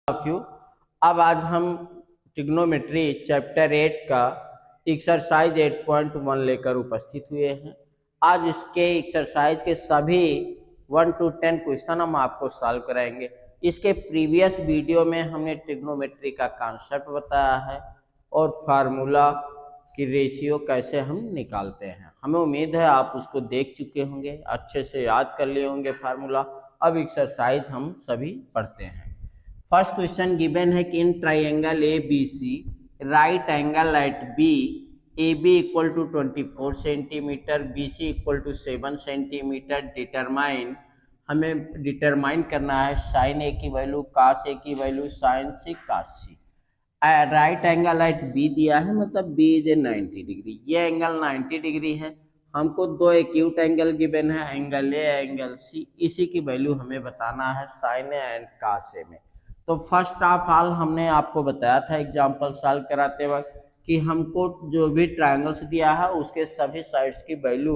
Of you. अब आज हम ट्रिग्नोमेट्री चैप्टर 8 का एक्सरसाइज 8.1 लेकर उपस्थित हुए हैं। आज इसके एक्सरसाइज के सभी 1 to 10 क्वेश्चन हम आपको सॉल्व कराएंगे। इसके प्रीवियस वीडियो में हमने ट्रिग्नोमेट्री का कॉन्सेप्ट बताया है और फार्मूला की रेशियो कैसे हम निकालते हैं। हमें उम्मीद है आप उसको देख चुके होंगे, अच्छे से याद कर लिए होंगे फार्मूला। अब एक्सरसाइज हम सभी पढ़ते हैं। फर्स्ट क्वेश्चन गिवन है कि in triangle A B C right angle at B A B equal to 24 centimetre B C equal to 7 centimetre determine. हमें डिटरमाइन करना है साइन ए की वैल्यू, कास ए की value, sine C, cos C. Right angle at B दिया है, मतलब B is a 90 degree. ये angle 90 degree है। हमको दो एक्यूट एंगल गिवन है, एंगल ए एंगल सी। इसी की वैल्यू हमें बताना है साइन ए एंड कास ए में। तो फर्स्ट ऑफ ऑल हमने आपको बताया था एग्जांपल सॉल्व कराते वक्त कि हमको जो भी ट्रायंगल्स दिया है उसके सभी साइड्स की वैल्यू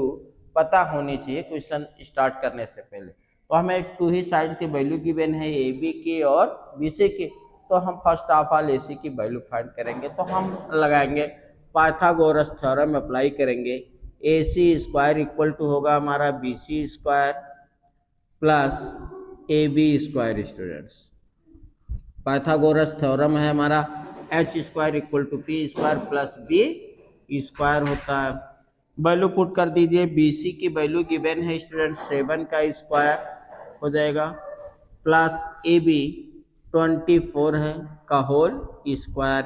पता होनी चाहिए क्वेश्चन स्टार्ट करने से पहले। तो हमें टू ही साइड्स की वैल्यू गिवन है, ए बी की और बी सी की। तो हम फर्स्ट ऑफ ऑल ए सी की वैल्यू फाइंड करेंगे। तो हम लगाएंगे पाइथागोरस थ्योरम अप्लाई करेंगे। A C square equal to होगा हमारा B C square plus A B square. Students, Pythagoras theorem है हमारा H square equal to P square plus B square होता है। वैल्यू पुट कर दीजिए। बी सी की वैल्यू गिवन है स्टूडेंट 7 का स्क्वायर हो जाएगा प्लस ए बी 24 है का होल स्क्वायर।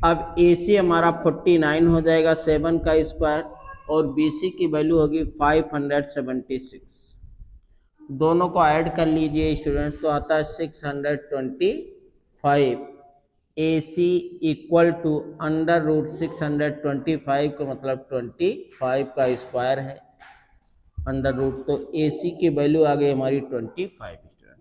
अब ए सी हमारा 49 हो जाएगा 7 का स्क्वायर और बी सी की वैल्यू होगी 576। दोनों को ऐड कर लीजिए स्टूडेंट्स, तो आता है 625। ए सी इक्वल टू अंडर रूट 625 का मतलब 25 का स्क्वायर है अंडर रूट। तो ए सी की वैल्यू आ गई हमारी 25। स्टूडेंट,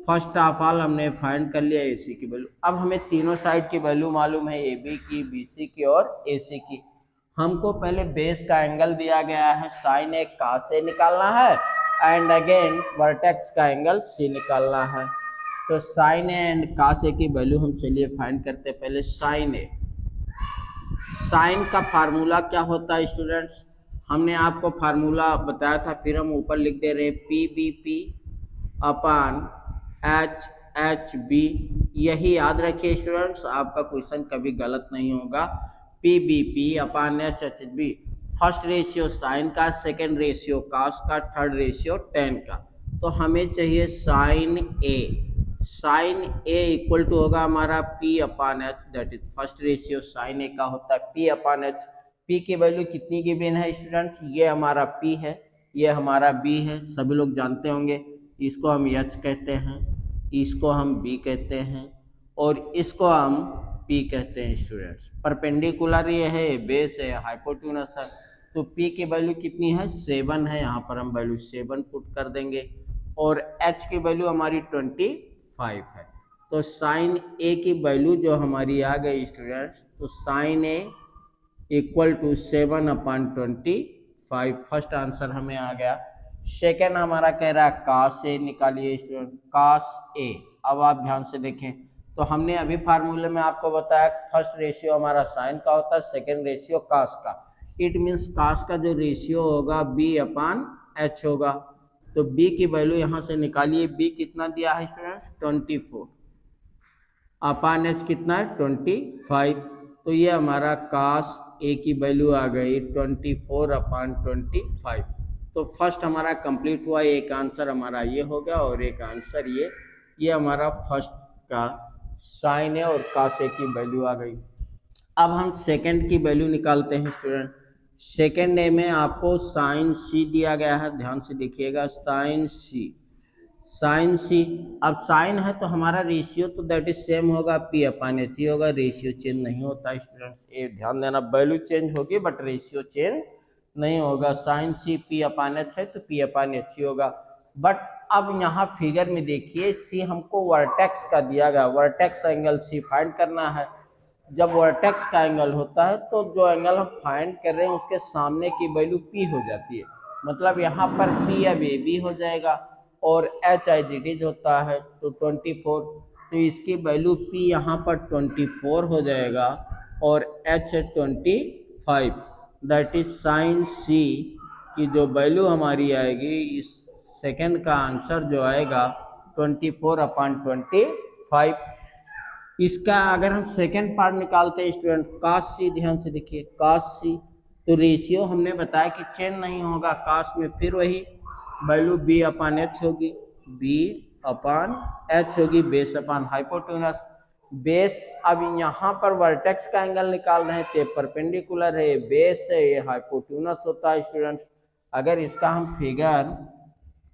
फर्स्ट ऑफ ऑल हमने फाइंड कर लिया ए सी की वैल्यू। अब हमें तीनों साइड की वैल्यू मालूम है, ए बी की, बी सी की और ए सी की। हमको पहले बेस का एंगल दिया गया है साइन ए कास ए निकालना है एंड अगेन वर्टेक्स का एंगल सी निकालना है। तो sine A and cos A की वैल्यू हम चलिए फाइंड करते हैं। पहले साइन ए, साइन का फार्मूला क्या होता है स्टूडेंट्स, हमने आपको फार्मूला बताया था, फिर हम ऊपर लिख दे रहे P B P upon H H B. यही याद रखिए स्टूडेंट्स, आपका क्वेश्चन कभी गलत नहीं होगा। P B P upon H H B, first ratio sine का, सेकेंड रेशियो कास का, थर्ड रेशियो टेन का। तो हमें चाहिए sine A. Sine A equal to होगा हमारा P upon H, that is first ratio sine A का होता है पी अपान एच। पी की वैल्यू कितनी गिवन है स्टूडेंट्स, ये हमारा पी है, ये हमारा बी है, सभी लोग जानते होंगे। इसको हम एच कहते हैं, इसको हम बी कहते हैं और इसको हम पी कहते हैं। स्टूडेंट्स, परपेंडिकुलर ये है, बेस है, हाइपोटेन्यूस है। तो पी की वैल्यू कितनी है, 7 है। यहाँ पर हम वैल्यू 7 पुट कर देंगे और एच की वैल्यू हमारी 25 है। तो साइन ए की वैल्यू जो हमारी आ गई स्टूडेंट्स, तो sine A equal to 7/25। First answer हमें आ गया। सेकेंड हमारा कह रहा है कास ए निकालिए स्टूडेंट, कास ए। अब आप ध्यान से देखें, तो हमने अभी फार्मूले में आपको बताया फर्स्ट रेशियो हमारा साइन का होता है, सेकेंड रेशियो कास का। इट मीन्स कास का जो रेशियो होगा बी अपान एच होगा। तो बी की वैल्यू यहाँ से निकालिए। बी कितना दिया है स्टूडेंट्स, 24 अपान एच कितना है, 25। तो ये हमारा कास ए की वैल्यू आ गई 24/25। तो फर्स्ट हमारा कंप्लीट हुआ। एक आंसर हमारा ये हो गया और एक आंसर ये हमारा फर्स्ट का साइन ए और कास ए की वैल्यू आ गई। अब हम सेकंड की वैल्यू निकालते हैं स्टूडेंट। सेकंड ए में आपको साइन सी दिया गया है, ध्यान से देखिएगा, साइन सी, साइन सी। अब साइन है तो हमारा रेशियो तो दैट इज सेम होगा, पी अपान एच ही होगा, रेशियो चेंज नहीं होता स्टूडेंट्स। ये ध्यान देना, वैल्यू चेंज होगी बट रेशियो चेंज नहीं होगा। Sine C P upon H है तो पी अपान एच ही होगा। बट अब यहाँ फिगर में देखिए, सी हमको वर्टेक्स का दिया गया, वर्टेक्स एंगल सी फाइंड करना है। जब वर्टेक्स का एंगल होता है तो जो एंगल हम फाइंड कर रहे हैं उसके सामने की वैल्यू पी हो जाती है, मतलब यहाँ पर पी अब ए बी हो जाएगा और एच आई डी होता है। तो 24 तो इसकी वैल्यू P यहाँ पर 24 हो जाएगा और H है 25। दैट इज साइन C की जो वैल्यू हमारी आएगी, इस सेकंड का आंसर जो आएगा 24/25। इसका अगर हम सेकंड पार्ट निकालते हैं स्टूडेंट, cos C, ध्यान से देखिए cos C, तो रेशियो हमने बताया कि चेंज नहीं होगा cos में, फिर वही वैल्यू B/H होगी, B/H होगी, बेस अपान हाइपोटेनस। बेस अब यहाँ पर वर्टेक्स का एंगल निकाल रहे थे, परपेंडिकुलर है, बेस है, ये हाइपोटेनस होता है स्टूडेंट्स। अगर इसका हम फिगर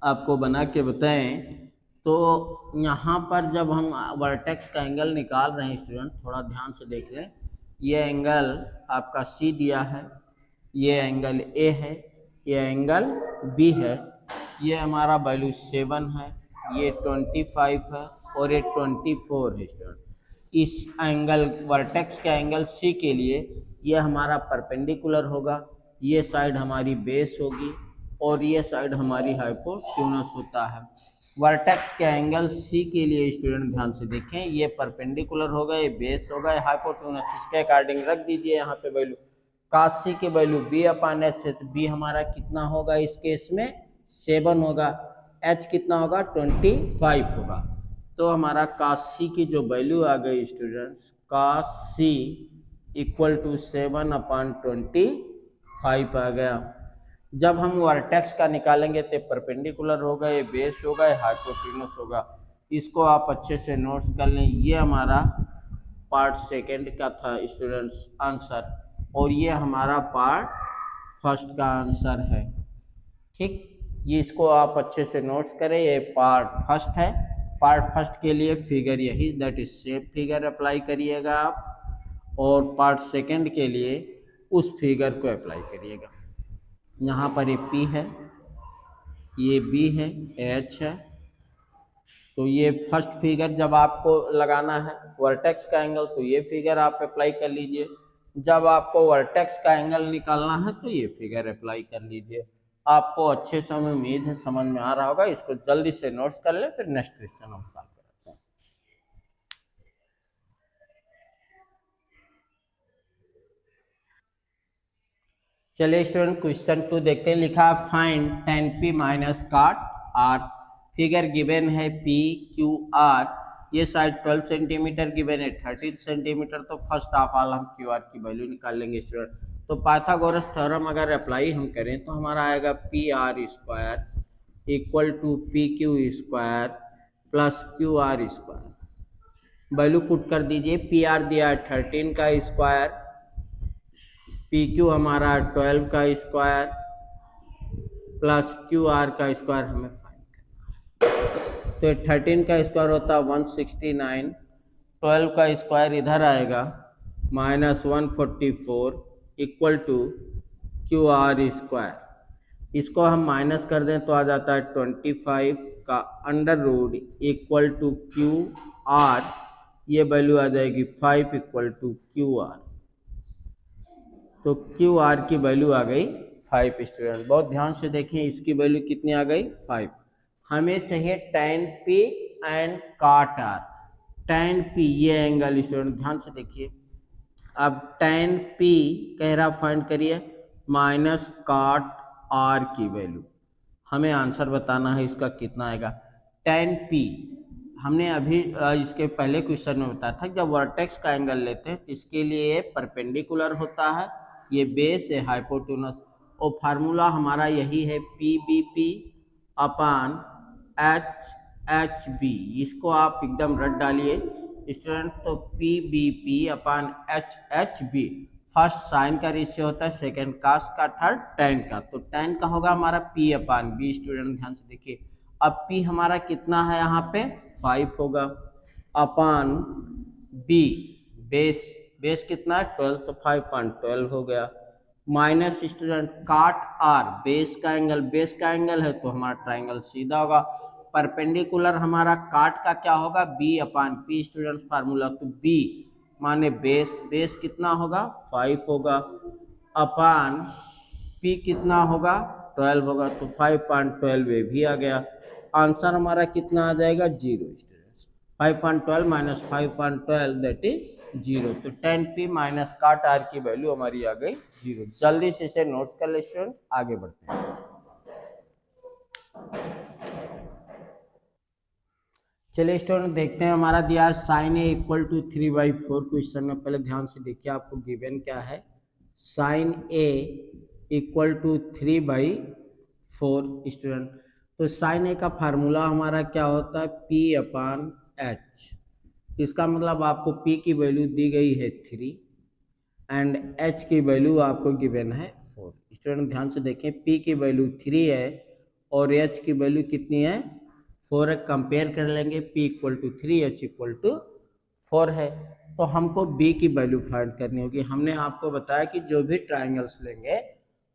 आपको बना के बताएं तो यहाँ पर जब हम वर्टेक्स का एंगल निकाल रहे हैं स्टूडेंट, थोड़ा ध्यान से देख लें, ये एंगल आपका C दिया है, ये एंगल A है, ये एंगल B है, ये हमारा वैल्यू 7 है, ये 25 है और ये 24 है स्टूडेंट। इस एंगल वर्टेक्स के एंगल C के लिए ये हमारा परपेंडिकुलर होगा, ये साइड हमारी बेस होगी और ये साइड हमारी हाइपोटेनस होता है। वर्टेक्स के एंगल C के लिए स्टूडेंट ध्यान से देखें, ये परपेंडिकुलर होगा, ये बेस होगा, ये हाइपोटेनस, इसके अकॉर्डिंग रख दीजिए यहाँ पे वैल्यू। cos C की वैल्यू B/H है, तो B हमारा कितना होगा इस केस में 7 होगा, H कितना होगा 25 होगा। तो हमारा cos C की जो वैल्यू आ गई students, cos C equal to 7/25 आ गया। जब हम वर्टेक्स का निकालेंगे तो परपेंडिकुलर होगा, ये बेस होगा, ये हाइपोटेनस होगा। इसको आप अच्छे से नोट्स कर लें। ये हमारा पार्ट सेकंड का था स्टूडेंट्स आंसर, और ये हमारा पार्ट फर्स्ट का आंसर है। ठीक, ये इसको आप अच्छे से नोट्स करें, ये पार्ट फर्स्ट है। पार्ट फर्स्ट के लिए फिगर यही, that is same figure apply करिएगा आप, और पार्ट सेकंड के लिए उस फिगर को अप्लाई करिएगा। यहाँ पर ये P है, ये B है, H है, तो ये फर्स्ट फिगर जब आपको लगाना है वर्टेक्स का एंगल, तो ये फिगर आप अप्लाई कर लीजिए। जब आपको वर्टेक्स का एंगल निकालना है तो ये फिगर अप्लाई कर लीजिए। आपको अच्छे से, हमें उम्मीद है समझ में आ रहा होगा। इसको जल्दी से नोट्स कर ले, फिर नेक्स्ट क्वेश्चन हम सॉल्व करते हैं। चलिए स्टूडेंट क्वेश्चन 2 देखते हैं। लिखा find tan P minus cot R। Figure given है P Q R, ये साइड 12 सेंटीमीटर गिवन है 13 सेंटीमीटर। तो फर्स्ट ऑफ ऑल हम Q R की वैल्यू निकाल लेंगे स्टूडेंट। तो पाइथागोरस थ्योरम अगर अप्लाई हम करें तो हमारा आएगा PR square equal to PQ square plus QR square. Value put कर दीजिए। PR दिया है 13 का स्क्वायर, PQ हमारा 12 का स्क्वायर प्लस QR का स्क्वायर हमें फाइंड करना है। तो 13 का स्क्वायर होता है 169, 12 का स्क्वायर इधर आएगा minus 144 equal to QR square. इसको हम माइनस कर दें तो आ जाता है 25 का under root equal to QR, ये वैल्यू आ जाएगी 5 इक्वल टू QR। तो QR की वैल्यू आ गई 5 स्टूडेंट। बहुत ध्यान से देखें, इसकी वैल्यू कितनी आ गई 5। हमें चाहिए tan P and cot R। tan P ये एंगल स्टूडेंट ध्यान से देखिए। अब tan P कह रहा फाइंड करिए माइनस cot R की वैल्यू। हमें आंसर बताना है इसका कितना आएगा। tan P हमने अभी इसके पहले क्वेश्चन में बताया था, जब वर्टेक्स का एंगल लेते हैं तो इसके लिए परपेंडिकुलर होता है, ये बेस है हाइपोटेनस, और फार्मूला हमारा यही है PBP अपान HHB। इसको आप एकदम रट डालिए स्टूडेंट। तो PBP अपान HHB, फर्स्ट साइन का रेशियो होता है, सेकंड कास का, थर्ड tan का। तो tan का होगा हमारा P अपान B। स्टूडेंट ध्यान से देखिए, अब P हमारा कितना है यहाँ पे 5 होगा, अपान B बेस, बेस कितना है 12, तो 5/12 हो गया, minus student cot R, base का एंगल, बेस का एंगल है तो हमारा ट्राइंगल सीधा होगा। परपेंडिकुलर हमारा cot का क्या होगा B/P स्टूडेंट फार्मूला। तो B माने बेस, बेस कितना होगा 5 होगा, अपान P कितना होगा 12 होगा, तो 5/12 ये भी आ गया। आंसर हमारा कितना आ जाएगा 0 स्टूडेंट्स। 5.12 minus 5.12 that is 0। तो tan p minus cot r की वैल्यू हमारी आ गई 0। जल्दी से इसे नोट्स कर ले स्टूडेंट, आगे बढ़ते हैं। चलिए स्टूडेंट देखते हैं, हमारा दिया है sine A equal to 3/4। Question में पहले ध्यान से देखिए आपको गिवन क्या है। Sine A equal to 3/4 student. तो साइन ए का फार्मूला हमारा क्या होता है, P/H। इसका मतलब आपको P की वैल्यू दी गई है 3 एंड H की वैल्यू आपको गिवन है 4। स्टूडेंट ध्यान से देखें, P की वैल्यू 3 है और H की वैल्यू कितनी है, 4 है। कंपेयर कर लेंगे, P equal to 3, H equal to 4 है। तो हमको B की वैल्यू फाइंड करनी होगी। हमने आपको बताया कि जो भी ट्राइंगल्स लेंगे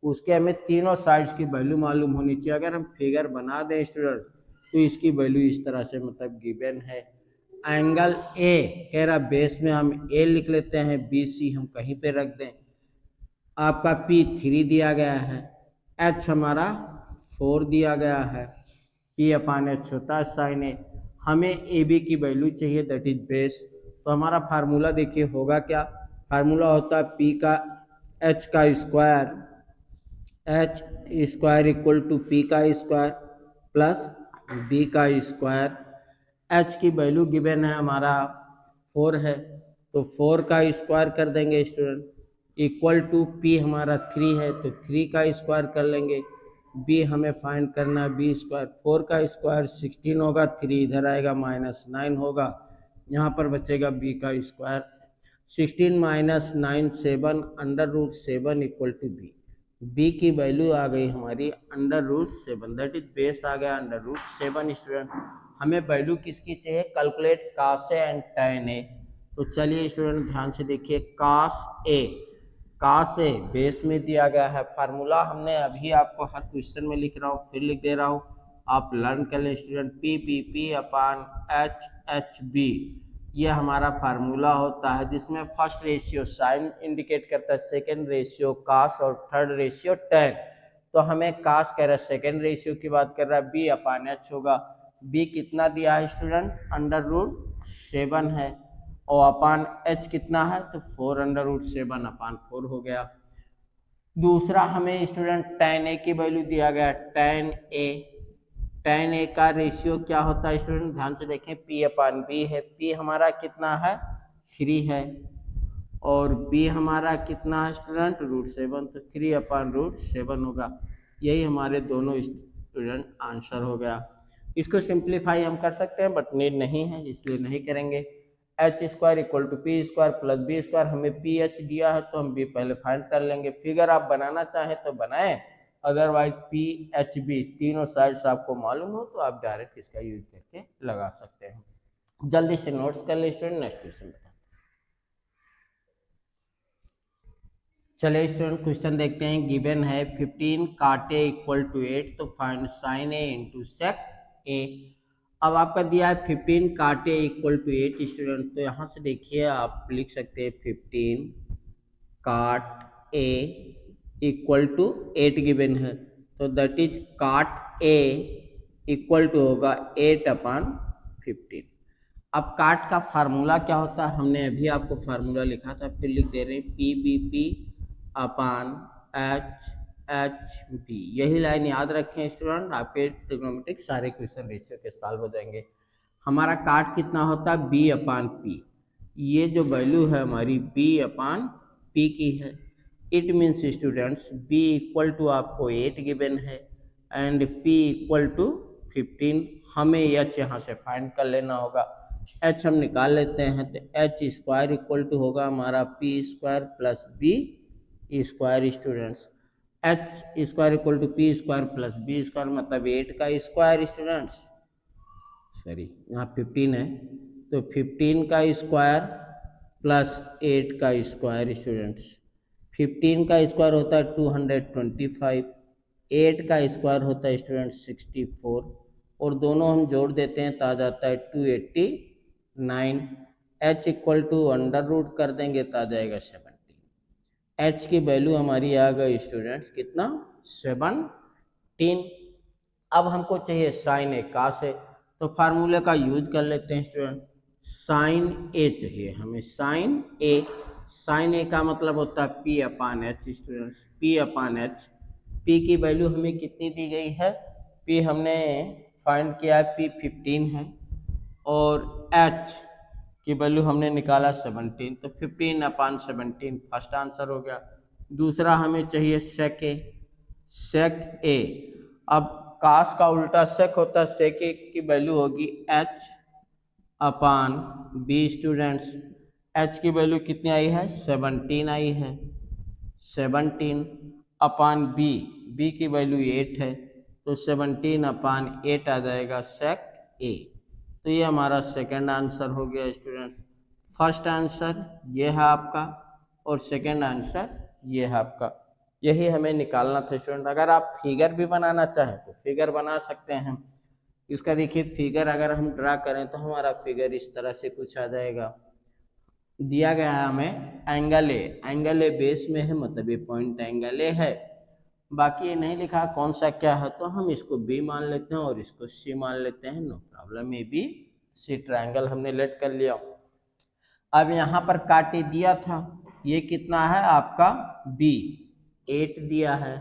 उसके हमें तीनों साइड्स की वैल्यू मालूम होनी चाहिए। अगर हम फिगर बना दें स्टूडेंट तो इसकी वैल्यू इस तरह से मतलब गिवन है। एंगल ए कह रहा बेस में हम ए लिख लेते हैं, BC हम कहीं पे रख दें। आपका P 3 दिया गया है, H हमारा 4 दिया गया है, P/H होता है साइन ए। हमें AB की वैल्यू चाहिए दैट इज बेस। तो हमारा फार्मूला देखिए होगा क्या, फार्मूला होता है P का H का square, H square equal to P का स्क्वायर प्लस B का स्क्वायर। H की वैल्यू गिवन है हमारा 4 है, तो 4 का स्क्वायर कर देंगे स्टूडेंट, इक्वल टू P हमारा 3 है तो 3 का स्क्वायर कर लेंगे। B हमें फाइंड करना है B स्क्वायर, 4 का स्क्वायर 16 होगा, 3 इधर आएगा -9 होगा, यहाँ पर बचेगा B का square. 16 minus 9 7, √7 equal to B। B की वैल्यू आ गई हमारी √7 दैट इज बेस आ गया √7 स्टूडेंट। हमें वैल्यू किसकी चाहिए, calculate cos A and tan A. तो चलिए स्टूडेंट ध्यान से देखिए, कास ए बेस में दिया गया है। फार्मूला हमने अभी आपको हर क्वेश्चन में लिख रहा हूँ, फिर लिख दे रहा हूँ, आप लर्न कर लें स्टूडेंट। P/H ये हमारा फार्मूला होता है जिसमें फर्स्ट रेशियो साइन इंडिकेट करता है, सेकंड रेशियो कास और थर्ड रेशियो टैन। तो हमें कास कह रहा है, सेकंड रेशियो की बात कर रहा है, B/H होगा। B कितना दिया है स्टूडेंट, √7 है, और अपान H कितना है तो 4 √7/4 हो गया। दूसरा हमें स्टूडेंट टैन ए की वैल्यू दिया गया, टैन ए का रेशियो क्या होता है स्टूडेंट, ध्यान से देखें, P/B है। P हमारा कितना है 3 है और B हमारा कितना है स्टूडेंट √7, तो 3/√7 होगा। यही हमारे दोनों स्टूडेंट आंसर हो गया। इसको सिंप्लीफाई हम कर सकते हैं बट नीड नहीं है इसलिए नहीं करेंगे। H square equal to P square plus B square, हमें PH दिया है तो हम B पहले फाइंड कर लेंगे। फिगर आप बनाना चाहें तो बनाएं, अदरवाइज PHB तीनों साइड्स आपको मालूम हो तो आप डायरेक्ट इसका यूज करके लगा सकते हैं। जल्दी से नोट्स कर ले स्टूडेंट, नेक्स्ट क्वेश्चन बताते हैं। चलिए स्टूडेंट क्वेश्चन देखते हैं, गिवन है 15 cot A इक्वल टू 8, तो find sine A into sec A। अब आपका दिया है 15 cot A equal to 8 student, तो यहाँ से देखिए आप लिख सकते हैं 15 cot A equal to 8 given है, तो that is cot A equal to होगा 8/15। अब काट का फार्मूला क्या होता है, हमने अभी आपको फार्मूला लिखा था, फिर लिख दे रहे हैं PBP/HHB। यही लाइन याद रखें स्टूडेंट, आपके ट्रिग्नोमेट्रिक सारे क्वेश्चन रेशियो के सॉल्व हो जाएंगे। हमारा काट कितना होता है B/P, ये जो वैल्यू है हमारी B/P की है। It means students B equal to आपको 8 गिवन है एंड P इक्वल टू 15। हमें H यहाँ से फाइंड कर लेना होगा। H हम निकाल लेते हैं, तो H स्क्वायर इक्वल टू होगा हमारा P square plus B square students. H square equal to P square plus B square मतलब 8 का स्क्वायर स्टूडेंट्स, सॉरी यहाँ 15 है तो 15 का स्क्वायर प्लस 8 का स्क्वायर स्टूडेंट्स। 15 का स्क्वायर होता है 225, 8 का स्क्वायर होता है स्टूडेंट 64, और दोनों हम जोड़ देते हैं तो आ जाता है 289। H equal to under root कर देंगे तो आ जाएगा 17। H की वैल्यू हमारी आ गई स्टूडेंट्स कितना 17। अब हमको चाहिए साइन ए कास ए, तो फार्मूले का यूज कर लेते हैं स्टूडेंट। साइन ए चाहिए हमें, साइन ए। साइन ए का मतलब होता है P upon H students, P upon H. P की वैल्यू हमें कितनी दी गई है, पी हमने फाइंड किया है पी 15 है, और एच की वैल्यू हमने निकाला 17, तो 15 अपान 17 फर्स्ट आंसर हो गया। दूसरा हमें चाहिए सेक ए, सेक ए। अब कास का उल्टा सेक होता है, सेक ए की वैल्यू होगी H upon B students. H की वैल्यू कितनी आई है, 17 आई है, 17 अपान बी, बी की वैल्यू 8 है, तो 17 अपान 8 आ जाएगा सेक ए। तो ये हमारा सेकंड आंसर हो गया स्टूडेंट्स। फर्स्ट आंसर ये है आपका और सेकंड आंसर ये है आपका। यही हमें निकालना था स्टूडेंट। अगर आप फिगर भी बनाना चाहें तो फिगर बना सकते हैं। इसका देखिए फिगर अगर हम ड्रा करें तो हमारा फिगर इस तरह से कुछ आ जाएगा। दिया गया है हमें angle A, angle A base में है, मतलब ये पॉइंट एंगल ए है। बाकी ये नहीं लिखा कौन सा क्या है, तो हम इसको बी मान लेते हैं और इसको सी मान लेते हैं, no problem. A B C triangle हमने लेट कर लिया। अब यहाँ पर काटे दिया था, ये कितना है आपका बी 8 दिया है,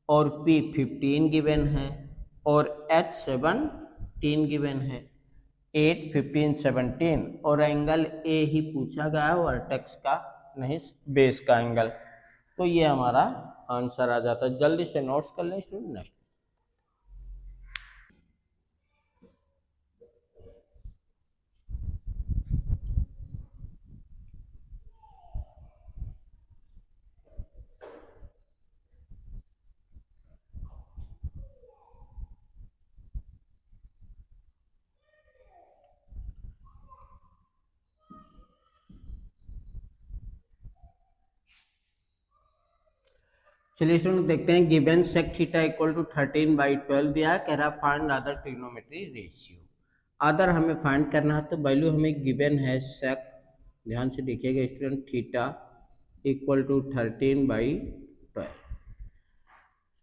और पी 15 गिवन है, और एच 17 गिवन है। 8, 15, 17 और एंगल ए ही पूछा गया है, वर्टेक्स का नहीं, बेस का एंगल। तो ये हमारा आंसर आ जाता है। जल्दी से नोट्स कर लें स्टूडेंट। नेक्स्ट चलिए स्टूडेंट देखते हैं। Given sec theta equal to 13/12 दिया है, कह रहा है find other trigonometry ratio. Other हमें फाइंड करना है, तो वैल्यू हमें गिवन है सेक, ध्यान से देखिएगा स्टूडेंट, थीटा इक्वल टू 13/12।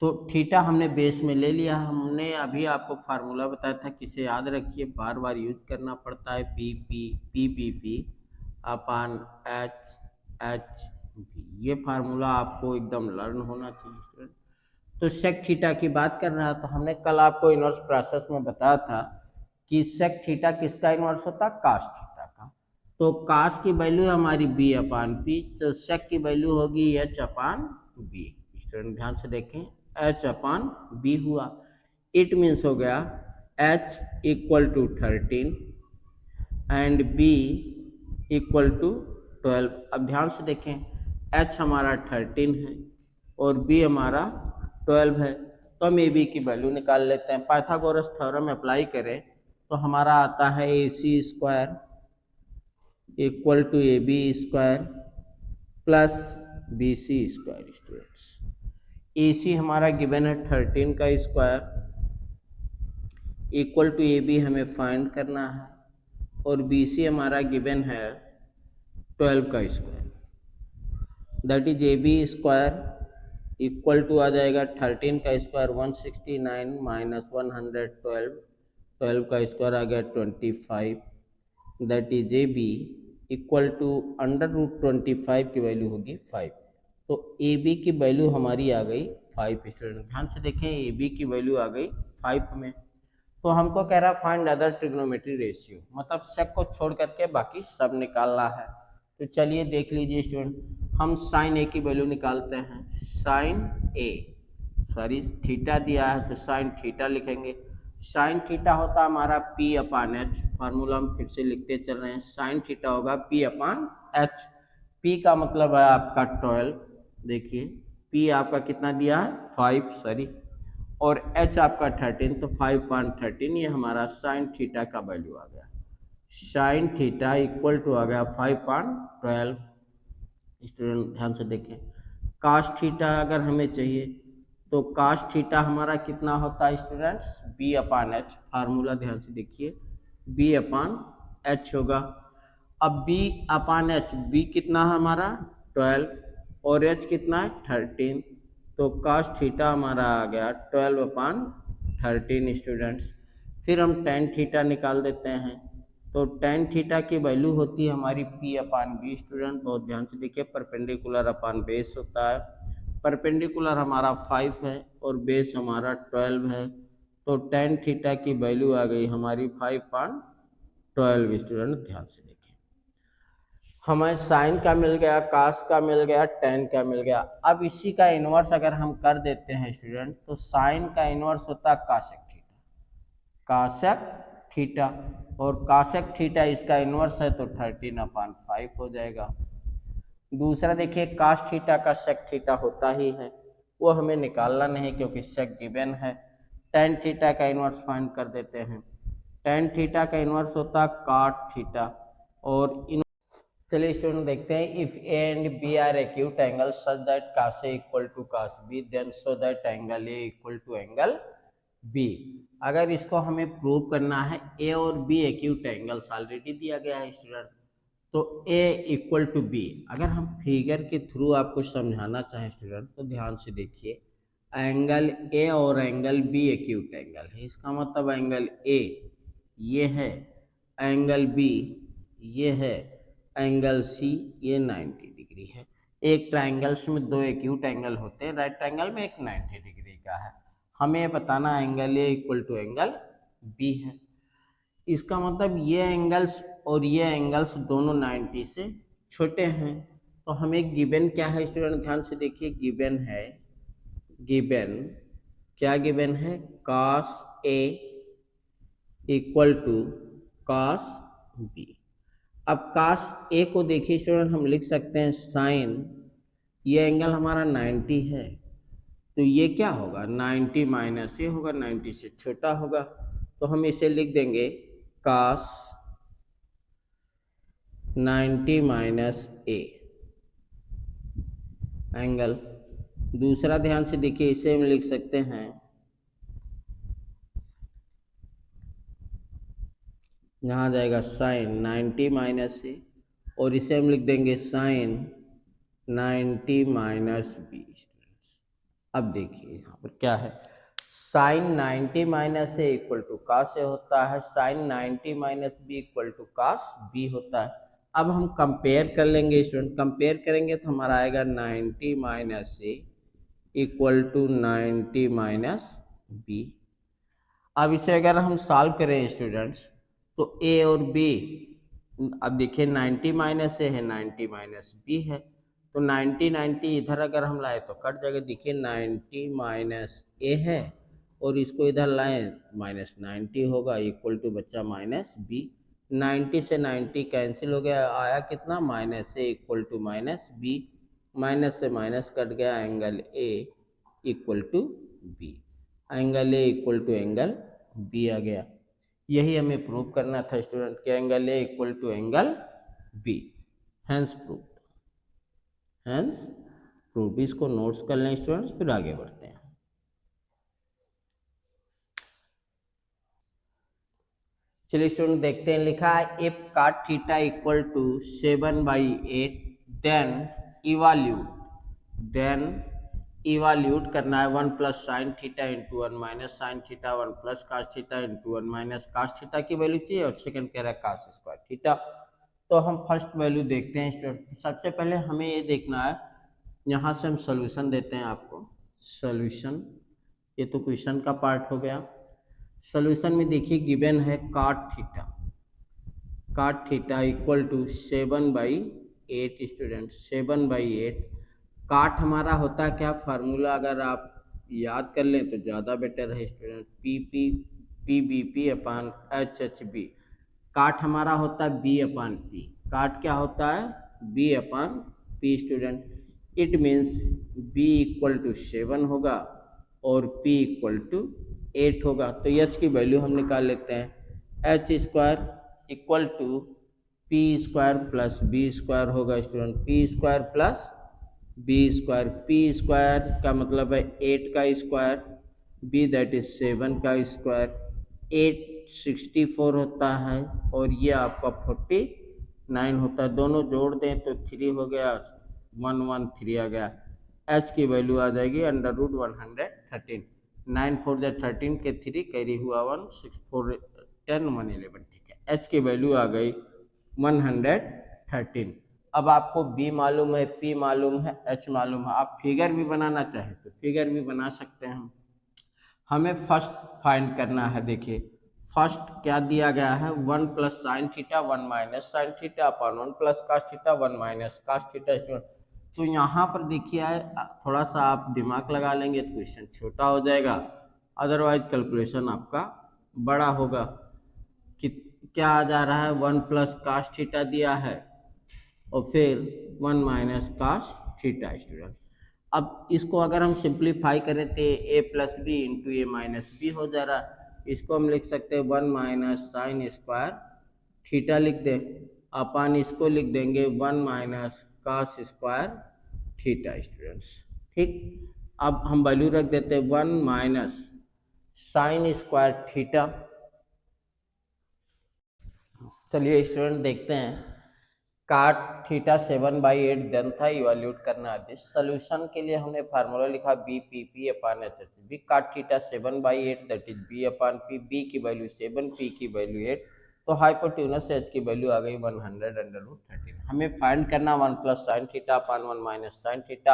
तो थीटा हमने बेस में ले लिया। हमने अभी आपको फार्मूला बताया था, किसे याद रखिए, बार बार यूज करना पड़ता है, P P P P P upon H H भी। ये फार्मूला आपको एकदम लर्न होना चाहिए स्टूडेंट। तो सेक थीटा की बात कर रहा था, हमने कल आपको इनवर्स प्रोसेस में बताया था कि सेक थीटा किसका इनवर्स होता है, कास थीटा का। तो कास की वैल्यू हमारी बी अपान पी, तो सेक की वैल्यू होगी एच अपान बी। स्टूडेंट ध्यान से देखें, एच अपान बी हुआ। इट मीन्स हो गया H equal to 13 and B equal to 12। अब ध्यान से देखें, एच हमारा 13 है और बी हमारा 12 है, तो हम ए बी की वैल्यू निकाल लेते हैं। पाइथागोरस थ्योरम अप्लाई करें तो हमारा आता है A C square equal to A B square plus B C square. Students A C हमारा गिवन है 13 का square equal to A B हमें फाइंड करना है, और बी सी हमारा गिवन है 12 का square, that is A B square equal to आ जाएगा 13 का स्क्वायर 169 माइनस 112, 12 का स्क्वायर आ गया 25, that is A B equal to under root 25 की वैल्यू होगी 5। तो ए बी की वैल्यू हमारी आ गई 5। स्टूडेंट ध्यान से देखें, ए बी की वैल्यू आ गई 5 हमें। तो हमको कह रहा है फाइंड अदर ट्रिग्नोमेट्री रेशियो, मतलब सेक को छोड़ करके बाकी सब निकालना है। तो चलिए देख लीजिए स्टूडेंट, हम साइन ए की वैल्यू निकालते हैं। साइन ए, सॉरी थीटा दिया है तो साइन थीटा लिखेंगे। साइन थीटा होता है हमारा पी अपान एच, फार्मूला हम फिर से लिखते चल रहे हैं। साइन थीटा होगा पी अपान एच। पी का मतलब है आपका 12, देखिए पी आपका कितना दिया है 5, सॉरी, और एच आपका 13, तो 5/13 ये हमारा साइन थीटा का वैल्यू आ गया। साइन थीटा इक्वल टू आ गया 5/12। स्टूडेंट ध्यान से देखें, कास थीटा अगर हमें चाहिए तो कास थीटा हमारा कितना होता है students, B upon H. Formula ध्यान से देखिए, बी अपान एच होगा। अब बी अपान एच, बी कितना है हमारा 12 और एच कितना है 13, तो कास थीटा हमारा आ गया 12/13 स्टूडेंट्स। फिर हम टेन थीटा निकाल देते हैं। तो टेन थीटा की वैल्यू होती है हमारी पी अपान बी। स्टूडेंट बहुत ध्यान से देखिए, परपेंडिकुलर अपान बेस होता है। परपेंडिकुलर हमारा 5 है और बेस हमारा 12 है, तो टेन थीटा की वैल्यू आ गई हमारी 5/12। स्टूडेंट ध्यान से देखिए, हमें साइन का मिल गया, कास का मिल गया, टेन का मिल गया। अब इसी का इन्वर्स अगर हम कर देते हैं स्टूडेंट, तो साइन का इन्वर्स होता है कासेक थीटा, कासेक थीटा, और कासेक थीटा इसका इन्वर्स है तो 13/5 हो जाएगा। दूसरा देखिए, कास थीटा का सेक थीटा होता ही है, वो हमें निकालना नहीं क्योंकि सेक गिवन है। टेन थीटा का इन्वर्स फाइंड कर देते हैं। टेन थीटा का इन्वर्स होता है काट थीटा। और चलिए स्टूडेंट देखते हैं, if A and B are acute angle such that cos A equal to cos B, then so that angle A equal to angle B. अगर इसको हमें प्रूव करना है, ए और बी एक्यूट एंगल्स ऑलरेडी दिया गया है स्टूडेंट, तो ए इक्वल टू बी। अगर हम फिगर के थ्रू आपको समझाना चाहें स्टूडेंट, तो ध्यान से देखिए, एंगल ए और एंगल बी एक्यूट एंगल है, इसका मतलब एंगल ए ये है, एंगल बी ये है, एंगल सी ये 90 डिग्री है। एक ट्राइंगल्स में दो एक्यूट एंगल होते हैं, राइट ट्राइंगल में एक 90 डिग्री का है। हमें बताना angle A equal to angle B है। इसका मतलब ये एंगल्स और ये एंगल्स दोनों 90 से छोटे हैं। तो हमें गिवन क्या है स्टूडेंट, ध्यान से देखिए, गिवन है, गिवन क्या गिवन है, cos A equal to cos B। अब cos A को देखिए स्टूडेंट, हम लिख सकते हैं साइन, ये एंगल हमारा 90 है, तो ये क्या होगा, 90 माइनस ए होगा, 90 से छोटा होगा, तो हम इसे लिख देंगे cos 90 माइनस ए एंगल। दूसरा ध्यान से देखिए, इसे हम लिख सकते हैं, यहाँ जाएगा साइन 90 माइनस ए, और इसे हम लिख देंगे साइन 90 माइनस बी। अब देखिए यहाँ पर क्या है, sine 90 minus A equal to cos A होता है, sine 90 minus B equal to cos B होता है। अब हम कंपेयर कर लेंगे स्टूडेंट, कंपेयर करेंगे तो हमारा आएगा 90 minus A equal to 90 minus B. अब इसे अगर हम सॉल्व करें स्टूडेंट्स, तो ए और बी, अब देखिए 90 माइनस ए है, 90 माइनस बी है, तो 90 90 इधर अगर हम लाए तो कट जाएगा। देखिए 90 माइनस ए है और इसको इधर लाएं माइनस 90 होगा, इक्वल टू बच्चा माइनस बी। 90 से 90 कैंसिल हो गया, आया कितना, minus A equal to minus B. Minus से माइनस कट गया, angle A equal to B, angle A equal to angle B आ गया। यही हमें प्रूव करना था स्टूडेंट, कि angle A equal to angle B, hence prove, hence prove. इसको नोट्स कर लें स्टूडेंट्स, फिर आगे बढ़ते हैं। चलिए स्टूडेंट देखते हैं, लिखा है if cot theta equal to 7/8 then evaluate करना है 1 plus sine theta into 1 minus sine theta, 1 plus cos theta into 1 minus cos theta की वैल्यू चाहिए, और सेकंड कह रहा है कास स्क्वायर थीटा। तो हम फर्स्ट वैल्यू देखते हैं स्टूडेंट। सबसे पहले हमें ये देखना है, यहाँ से हम सोल्यूशन देते हैं आपको, सोल्यूशन, ये तो क्वेश्चन का पार्ट हो गया। सोल्यूशन में देखिए गिवन है काट थीटा इक्वल टू 7/8 स्टूडेंट, 7/8। काट हमारा होता है क्या, फार्मूला अगर आप याद कर लें तो ज़्यादा बेटर है student, P upon H B. Cot हमारा होता है बी अपान पी, काट क्या होता है, B upon P student. It means B equal to 7 होगा और p इक्वल टू 8 होगा। तो h की वैल्यू हम निकाल लेते हैं, h square equal to P square plus B square होगा student, P square plus B square. P square का मतलब है 8 का स्क्वायर, बी दैट इज 7 का स्क्वायर, 8 64 होता है और ये आपका 49 होता है। दोनों जोड़ दें तो 3 हो गया, 113 आ गया। h की वैल्यू आ जाएगी √113, 9 4 13 के 3 कैरी हुआ 1, 6 4 10 111, ठीक है। h की वैल्यू आ गई 113। अब आपको b मालूम है, p मालूम है, h मालूम है, आप फिगर भी बनाना चाहे तो फिगर भी बना सकते हैं। हमें फर्स्ट फाइंड करना है। देखिए फर्स्ट क्या दिया गया है, 1 plus sine theta 1 minus sine theta upon 1 plus cos theta 1 minus cos theta. तो यहाँ पर देखिए थोड़ा सा आप दिमाग लगा लेंगे तो क्वेश्चन छोटा हो जाएगा, अदरवाइज कैलकुलेशन आपका बड़ा होगा। कि क्या आ जा रहा है, 1 प्लस कास थीटा दिया है और फिर 1 माइनस कास थीटा। स्टूडेंट अब इसको अगर हम सिंप्लीफाई करें तो a plus B into A minus B हो जा रहा है। इसको हम लिख सकते हैं 1 माइनस साइन स्क्वायर थीटा लिख दें, अपन इसको लिख देंगे 1 minus cos square theta. Students ठीक, अब हम वैल्यू रख देते हैं 1 माइनस साइन स्क्वायर थीटा। चलिए स्टूडेंट देखते हैं, काट थीटा 7/8 देन था, इवेल्यूट करना है। सोल्यूशन के लिए हमने फार्मूला लिखा B P P upon H H. B cot theta 7/8 that is B upon P. B की वैल्यू 7, पी की वैल्यू 8, तो हाइपोटेन्यूस एच की वैल्यू आ गई 100/13। हमें फाइंड करना 1 plus sine theta upon 1 minus sine theta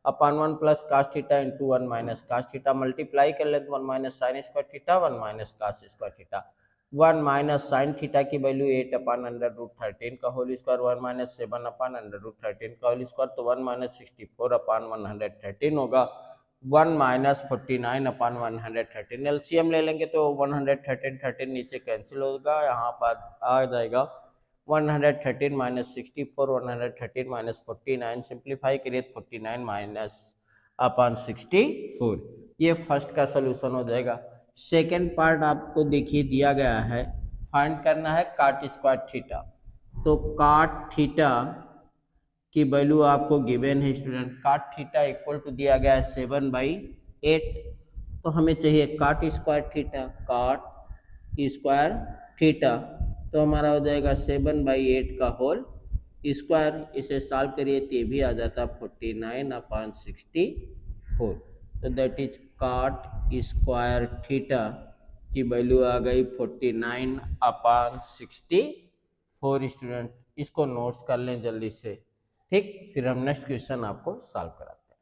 upon 1 plus cos theta into 1 minus cos theta. Multiply कर ले तो 1 minus sine square theta 1 minus cos square theta. 1 minus sine theta की value 8 अपान √13 का होल स्क्वायर, 1 माइनस 7 अपान √13 का whole square, तो 1 minus 64 अपान 113 होगा। 1 minus 49 अपान 113, LCM ले लेंगे तो 113 13 नीचे कैंसिल होगा, यहाँ पर आ जाएगा 113 माइनस 64, 113 माइनस 49, सिंप्लीफाई करिए 49 माइनस अपान 64। ये फर्स्ट का सोल्यूशन हो जाएगा। सेकेंड पार्ट आपको देखिए दिया गया है, फाइंड करना है काट स्क्वायर थीटा। तो काट थीटा की वैल्यू आपको गिवन है स्टूडेंट, काट थीटा इक्वल टू दिया गया है 7/8। तो हमें चाहिए काट स्क्वायर थीटा, काट स्क्वायर थीटा, तो हमारा हो जाएगा 7/8 का होल स्क्वायर। इसे सॉल्व करिए तो ये भी आ जाता 49/64। तो दैट इज काट स्क्वायर थीटा की वैल्यू आ गई 49/64। स्टूडेंट इसको नोट्स कर लें जल्दी से, ठीक, फिर हम नेक्स्ट क्वेश्चन आपको सॉल्व कराते हैं।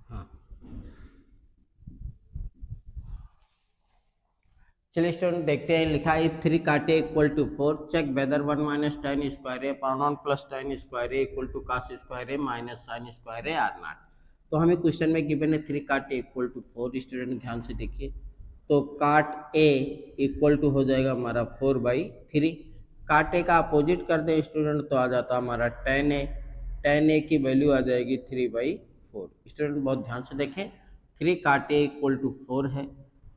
हाँ चलिए स्टूडेंट देखते हैं, लिखा है 3 cot A equal to 4, check whether 1 minus tan square A upon 1 plus tan square A equal to cos square A minus sine square A are not. तो हमें क्वेश्चन में गिवन है 3 काटे इक्वल टू 4। स्टूडेंट ध्यान से देखिए, तो काट ए equal to हो जाएगा हमारा 4/3। काट ए का अपोजिट कर दे स्टूडेंट तो आ जाता हमारा tan ए। tan ए की वैल्यू आ जाएगी 3/4। स्टूडेंट बहुत ध्यान से देखें, 3 काटे इक्वल टू 4 है,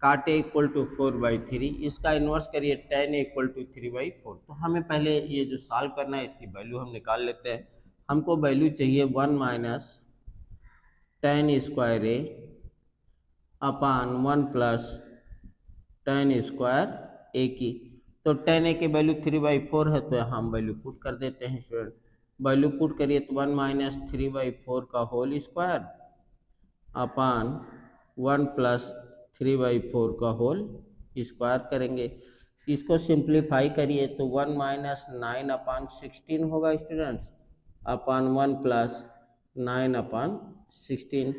काटे इक्वल टू 4/3, इसका इन्वर्स करिए tan इक्वल टू 3/4। तो हमें पहले ये जो सॉल्व करना है इसकी वैल्यू हम निकाल लेते हैं। हमको वैल्यू चाहिए 1 minus tan square A upon 1 plus tan square A की। तो tan ए की वैल्यू 3/4 है, तो यहाँ हम वैल्यू पुट कर देते हैं स्टूडेंट। वैल्यू पुट करिए तो 1 माइनस 3/4 का होल स्क्वायर अपान 1 प्लस 3/4 का होल स्क्वायर करेंगे। इसको सिंप्लीफाई करिए तो 1 माइनस 9/16 होगा स्टूडेंट्स, अपान 1 प्लस 9/16।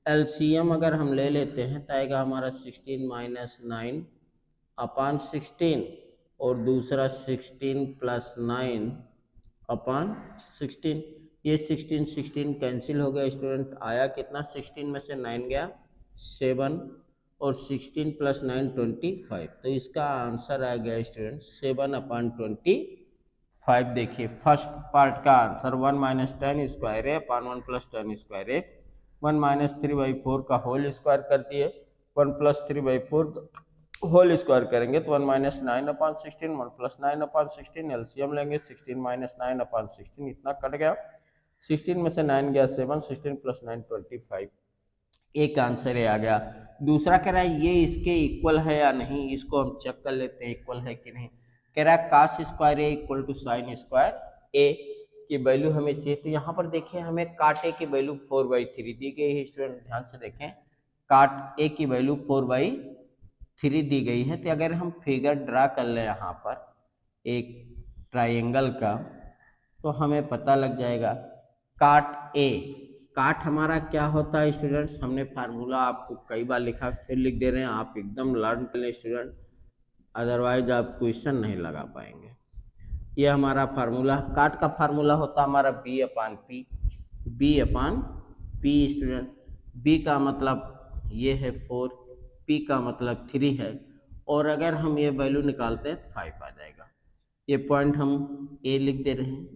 एलसीएम अगर हम ले लेते हैं तो आएगा हमारा 16 माइनस 9/16 और दूसरा 16 प्लस 9/16। ये 16 16 कैंसिल हो गया स्टूडेंट, आया कितना, 16 में से 9 गया 7 और 16 प्लस 9 25। तो इसका आंसर आ गया स्टूडेंट 7/25। देखिए फर्स्ट पार्ट का आंसर 1 माइनस tan स्क्वायर है अपान 1 प्लस tan स्क्वायर है, 1 माइनस 3/4 का होल स्क्वायर कर दिए, 1 प्लस 3/4 होल स्क्वायर करेंगे तो 1 माइनस 9/16, 1 प्लस 9/16, एलसीएम लेंगे 16 माइनस 9/16 इतना कट गया, 16 में से 9 गया 7, 16 प्लस 9 25। एक आंसर ये आ गया। दूसरा कह रहा है ये इसके इक्वल है या नहीं, इसको हम चेक कर लेते हैं इक्वल है कि नहीं। कह रहा है cos square A equal to sine square A की वैल्यू हमें चाहिए। तो यहाँ पर देखिए हमें काट ए की वैल्यू 4/3 दी गई है स्टूडेंट, ध्यान से देखें, काट ए की वैल्यू 4/3 3 दी गई है। तो अगर हम फिगर ड्रा कर लें यहाँ पर एक ट्रायंगल का, तो हमें पता लग जाएगा काट ए। काट हमारा क्या होता है स्टूडेंट्स, हमने फार्मूला आपको कई बार लिखा, फिर लिख दे रहे हैं, आप एकदम लर्न कर लें स्टूडेंट, अदरवाइज आप क्वेश्चन नहीं लगा पाएंगे। ये हमारा फार्मूला, काट का फार्मूला होता है हमारा B upon P. B upon P student, B का मतलब ये है 4, पी का मतलब 3 है, और अगर हम ये वैल्यू निकालते हैं 5 आ जाएगा। ये पॉइंट हम ए लिख दे रहे हैं,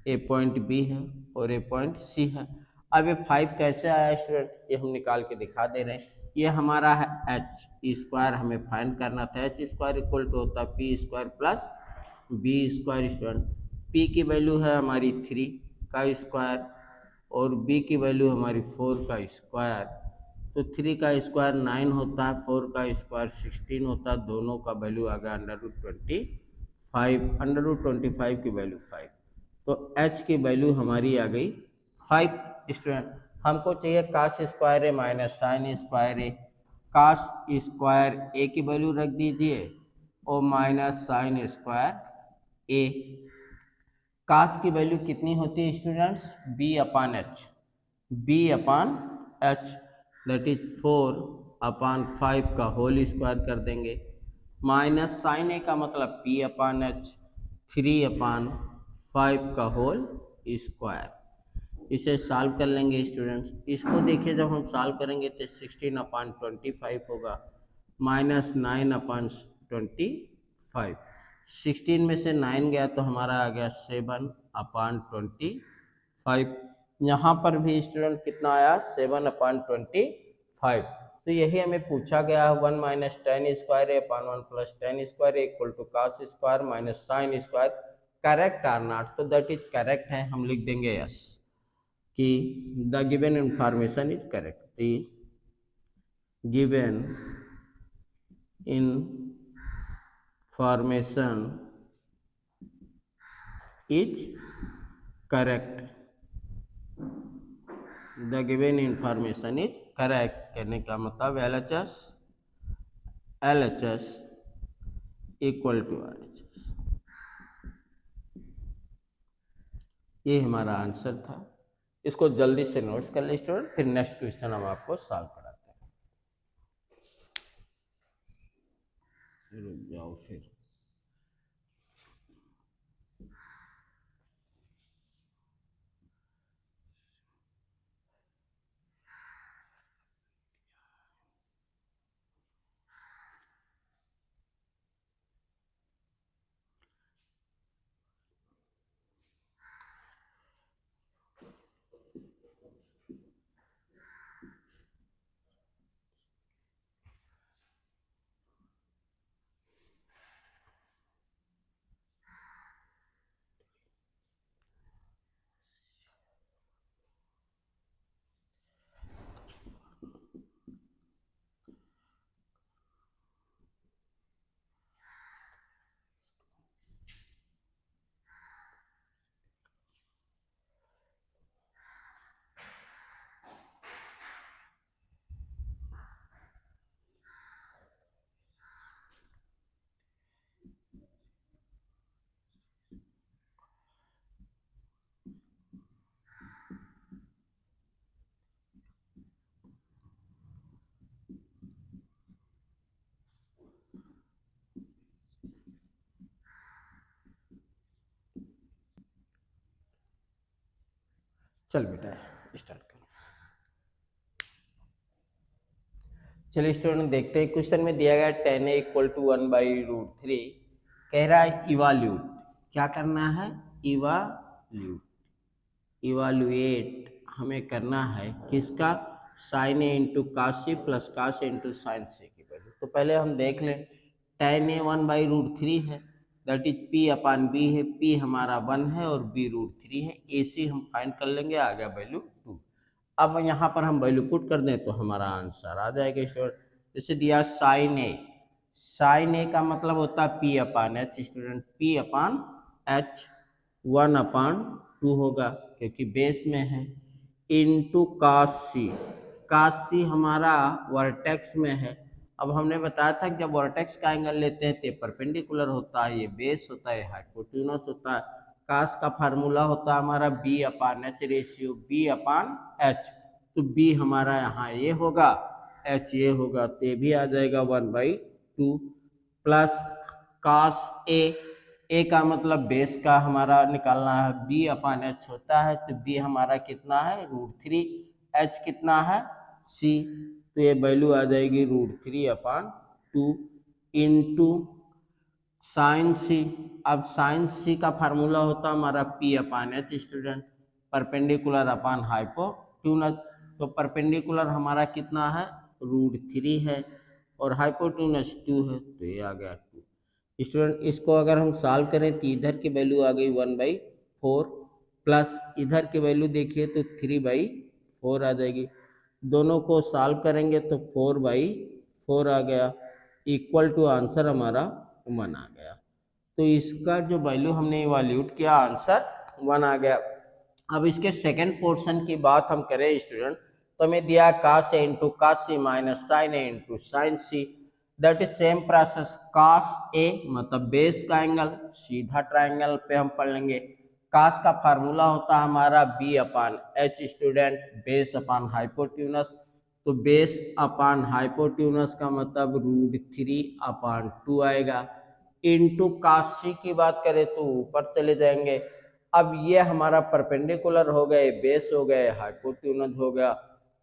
ए पॉइंट बी है और ए पॉइंट सी है। अब ये 5 कैसे आया स्टूडेंट, ये हम निकाल के दिखा दे रहे हैं। ये हमारा है एच स्क्वायर, हमें फाइंड करना था। एच स्क्वायर इक्वल टू होता है P square plus B square student. P की वैल्यू है हमारी 3 का स्क्वायर और बी की वैल्यू हमारी 4 का स्क्वायर। तो 3 का स्क्वायर 9 होता है, 4 का स्क्वायर 16 होता है, दोनों का वैल्यू आ गया √25। √25 की वैल्यू 5, तो h की वैल्यू हमारी आ गई 5 स्टूडेंट। हमको चाहिए cos square A minus sine square A. Cos square A की वैल्यू रख दीजिए और minus sine square A. Cos की वैल्यू कितनी होती है students, B upon H. B upon H that is 4/5 का होल स्क्वायर कर देंगे, माइनस साइन ए का मतलब पी अपान एच 3/5 का होल स्क्वायर। इसे सॉल्व कर लेंगे स्टूडेंट्स। इसको देखिए, जब हम सॉल्व करेंगे तो 16/25 होगा, माइनस 9/25। 16 में से 9 गया तो हमारा आ गया 7/25। यहाँ पर भी स्टूडेंट कितना आया, 7/25। तो यही हमें पूछा गया है, 1 minus tan square A upon 1 plus tan square equal to cos square minus sine square. Correct are not, तो दैट इज करेक्ट है, हम लिख देंगे यस कि the given information is correct. The given information is correct. The given information is correct कहने का मतलब LHS equal to RHS। ये हमारा आंसर था। इसको जल्दी से नोट्स कर ले स्टूडेंट, फिर नेक्स्ट क्वेश्चन हम आपको सॉल्व कराते हैं। रुक जाओ फिर। चल बेटा स्टार्ट करो। चलिए स्टूडेंट देखते हैं, क्वेश्चन में दिया गया 10a इक्वल टू 1/√3। कह रहा है इवाल्यूट, क्या करना है, इवाल्यूएट हमें करना है किसका, साइन ए इंटू काश सी प्लस काश ए इंटू साइन सी की वैल्यू। तो पहले हम देख लें, 10a 1/√3 है, that is p upon B है, p हमारा 1 है और b √3 है। ए सी हम फाइंड कर लेंगे, आ गया वैल्यू 2। अब यहाँ पर हम वैल्यू पुट कर दें तो हमारा आंसर आ जाएगा स्टूडेंट। जैसे दिया साइन ए, साइन ए का मतलब होता है p अपान एच स्टूडेंट, p अपान एच 1/2 होगा क्योंकि बेस में है, इंटू काश सी। काश सी हमारा वर्टेक्स में है, अब हमने बताया था कि जब वर्टेक्स का एंगल लेते हैं तो परपेंडिकुलर होता है, ये बेस होता है, हाइपोटेन्यूस होता है। कास का फार्मूला होता है हमारा B upon H ratio, B upon H. तो बी हमारा यहाँ ये होगा, एच ये होगा, तो ये भी आ जाएगा 1/2 प्लस कास ए का मतलब बेस का हमारा निकालना है, बी अपान एच होता है, तो बी हमारा कितना है √3, एच कितना है सी, तो ये वैल्यू आ जाएगी √3/2 इंटू साइन सी। अब साइन सी का फार्मूला होता है हमारा P upon H student, perpendicular अपान हाइपोटेन्यूस। तो परपेंडिकुलर हमारा कितना है √3 है और हाइपोटेन्यूस 2 है, तो ये आ गया 2 स्टूडेंट। इसको अगर हम सॉल्व करें तो इधर की वैल्यू आ गई 1/4 प्लस इधर की वैल्यू देखिए तो 3/4 आ जाएगी। दोनों को सॉल्व करेंगे तो 4/4 आ गया, इक्वल टू आंसर हमारा 1 आ गया। तो इसका जो वैल्यू हमने इवैल्यूएट किया आंसर 1 आ गया। अब इसके सेकंड पोर्शन की बात हम करें स्टूडेंट, तो हमें दिया cos A into cos C minus sin A into sin C, that is same process. cos A मतलब बेस का एंगल, सीधा ट्राइंगल पे हम पढ़ लेंगे। cos का फार्मूला होता है हमारा b अपान h student, base upon hypotenuse. तो बेस अपान हाइपोटेन्यूस का मतलब √3/2 आएगा। इंटू cos C की बात करें तो ऊपर चले जाएंगे। अब ये हमारा परपेंडिकुलर हो गए, बेस हो गए, हाइपोटेन्यूस हो गया।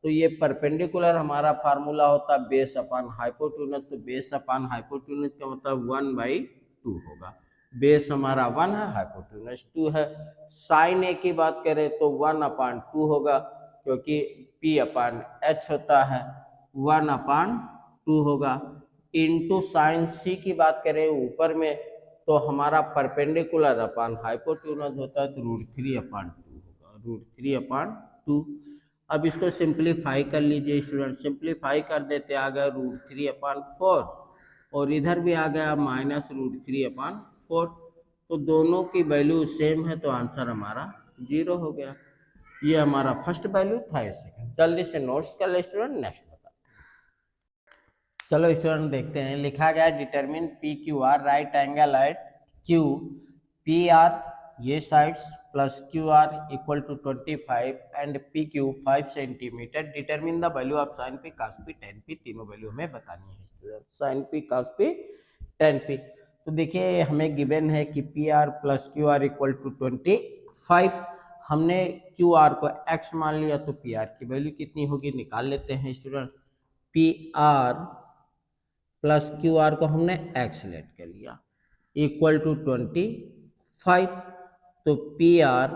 तो ये परपेंडिकुलर हमारा फार्मूला होता है बेस अपान हाइपोटेन्यूस, तो बेस अपान हाइपोटेन्यूस का मतलब 1/2 होगा। बेस हमारा 1 है, हाइपोटेन्यूस 2 है। साइन ए की बात करें तो 1/2 होगा, क्योंकि पी अपान एच होता है, 1/2 होगा। इंटू साइन सी की बात करें ऊपर में तो हमारा परपेंडिकुलर अपान हाइपोटेन्यूस होता है, तो √3/2 होगा, √3/2। अब इसको सिंप्लीफाई कर लीजिए स्टूडेंट, सिंप्लीफाई कर देते आ गया √3/4 और इधर भी आ गया माइनस √3/4। तो दोनों की वैल्यू सेम है, तो आंसर हमारा 0 हो गया। ये हमारा फर्स्ट वैल्यू था। सेकंड जल्दी से नोट्स कर ले स्टूडेंट, नेक्स्ट बता। चलो स्टूडेंट देखते हैं, लिखा गया determine P Q R right angle at Q P R ये sides plus Q R equal to 25 and P Q 5 centimetre. Determine the value of sine P cos P tan P, तीनों value हमें बतानी है student, sine P cos P tan P. तो देखिए हमें given है कि P R plus Q R equal to 25। हमने क्यू आर को एक्स मान लिया, तो पी आर की वैल्यू कितनी होगी निकाल लेते हैं student. P R plus Q are को हमने एक्स लेट कर लिया इक्वल टू 25, तो पी आर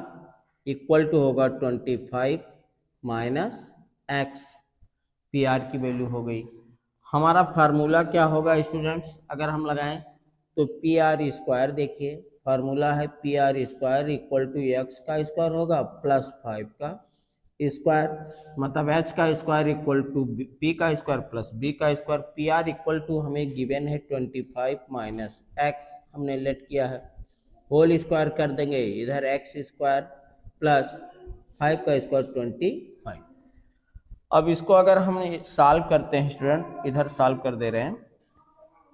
इक्वल टू होगा 25 माइनस एक्स, पी आर की वैल्यू हो गई। हमारा फार्मूला क्या होगा स्टूडेंट्स, अगर हम लगाएं तो पी आर स्क्वायर, देखिए फार्मूला है P R square equal to X का स्क्वायर होगा प्लस 5 का स्क्वायर, मतलब एच का स्क्वायर इक्वल टू पी का स्क्वायर प्लस बी का square. P R equal to हमें गिवन है 25 माइनस एक्स, हमने लेट किया है, होल स्क्वायर कर देंगे, इधर एक्स स्क्वायर प्लस 5 का स्क्वायर 25। अब इसको अगर हम सॉल्व करते हैं स्टूडेंट, इधर सॉल्व कर दे रहे हैं,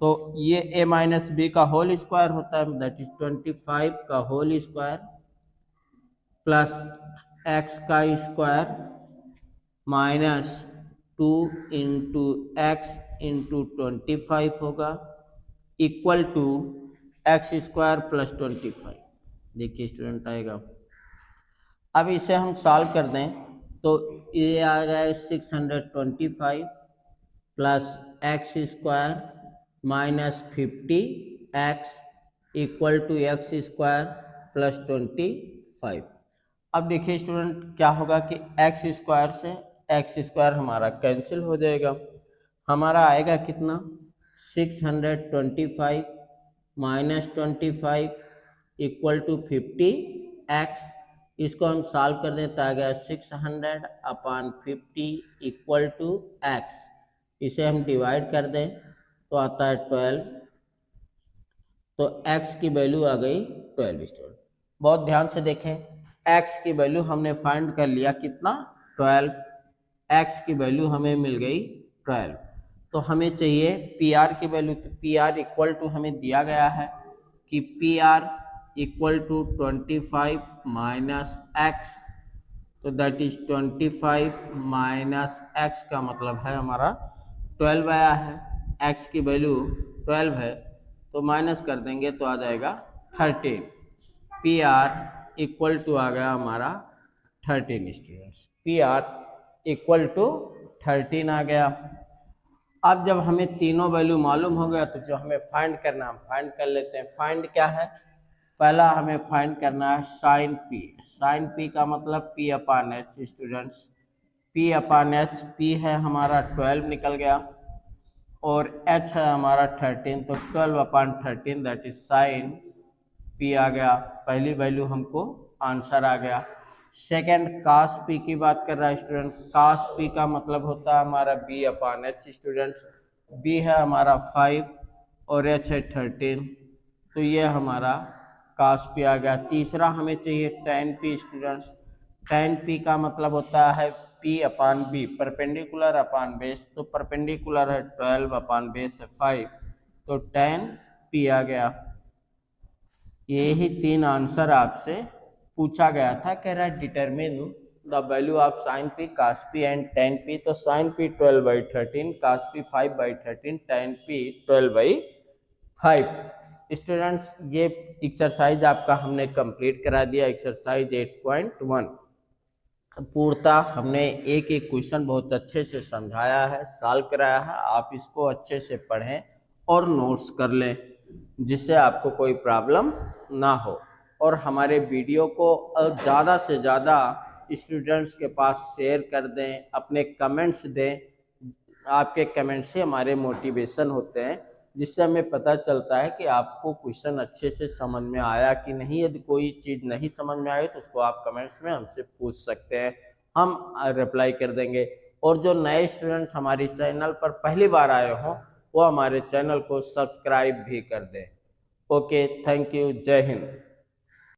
तो ये a माइनस बी का होल स्क्वायर होता है, दैट इज 25 का होल स्क्वायर प्लस एक्स का square minus 2 into X into 25 होगा equal to X square plus 25। देखिए स्टूडेंट आएगा, अब इसे हम सॉल्व कर दें तो ये आ गया 625 plus X square minus 50 X equal to X square plus 25। अब देखिए स्टूडेंट क्या होगा कि एक्स स्क्वायर से एक्स स्क्वायर हमारा कैंसिल हो जाएगा, हमारा आएगा कितना 625 माइनस 25 इक्वल टू 50 एक्स। इसको हम सॉल्व कर दें तो आ गया 600/50 इक्वल टू एक्स। इसे हम डिवाइड कर दें तो आता है 12, तो x की वैल्यू आ गई 12 स्टूडेंट। बहुत ध्यान से देखें, x की वैल्यू हमने फाइंड कर लिया कितना 12, x की वैल्यू हमें मिल गई 12। तो हमें चाहिए पी आर की वैल्यू। तो पी आर इक्वल टू हमें दिया गया है कि P R equal to 25 minus X. तो दैट इज 25 माइनस एक्स का मतलब है हमारा 12 आया है। एक्स की वैल्यू 12 है तो माइनस कर देंगे तो आ जाएगा 13। पी आर इक्वल टू आ गया हमारा 13 students. P R equal to 13 आ गया। अब जब हमें तीनों वैल्यू मालूम हो गया तो जो हमें फाइंड करना हम फाइंड कर लेते हैं। फाइंड क्या है? पहला हमें फाइंड करना है साइन पी। साइन पी का मतलब P upon H students. P upon H, P है हमारा 12 निकल गया और एच है हमारा 13, तो 12 अपान 13 दैट इज साइन पी आ गया। पहली वैल्यू हमको आंसर आ गया। सेकंड कास पी की बात कर रहा है स्टूडेंट। कास पी का मतलब होता है हमारा B upon H students. B है हमारा 5 और एच है 13, तो ये हमारा कास पी आ गया। तीसरा हमें चाहिए tan P students. Tan P का मतलब होता है P upon B, perpendicular upon base. तो परपेंडिकुलर है 12 अपान बेस है 5, तो टेन पी आ गया। यही तीन आंसर आपसे पूछा गया था। कह रहा है determine the value of sine P, cos P and tan P. तो sine P 12/13, cos P 5/13, tan P 12/5। Students ये एक्सरसाइज आपका हमने कंप्लीट करा दिया, एक्सरसाइज 8.1। पूर्णतः हमने एक एक क्वेश्चन बहुत अच्छे से समझाया है, सॉल्व कराया है। आप इसको अच्छे से पढ़ें और नोट्स कर लें जिससे आपको कोई प्रॉब्लम ना हो। और हमारे वीडियो को ज़्यादा से ज़्यादा स्टूडेंट्स के पास शेयर कर दें, अपने कमेंट्स दें। आपके कमेंट से हमारे मोटिवेशन होते हैं, जिससे हमें पता चलता है कि आपको क्वेश्चन अच्छे से समझ में आया कि नहीं। यदि कोई चीज़ नहीं समझ में आई तो उसको आप कमेंट्स में हमसे पूछ सकते हैं, हम रिप्लाई कर देंगे। और जो नए स्टूडेंट हमारे चैनल पर पहली बार आए हों वो हमारे चैनल को सब्सक्राइब भी कर दें। ओके, थैंक यू, जय हिंद।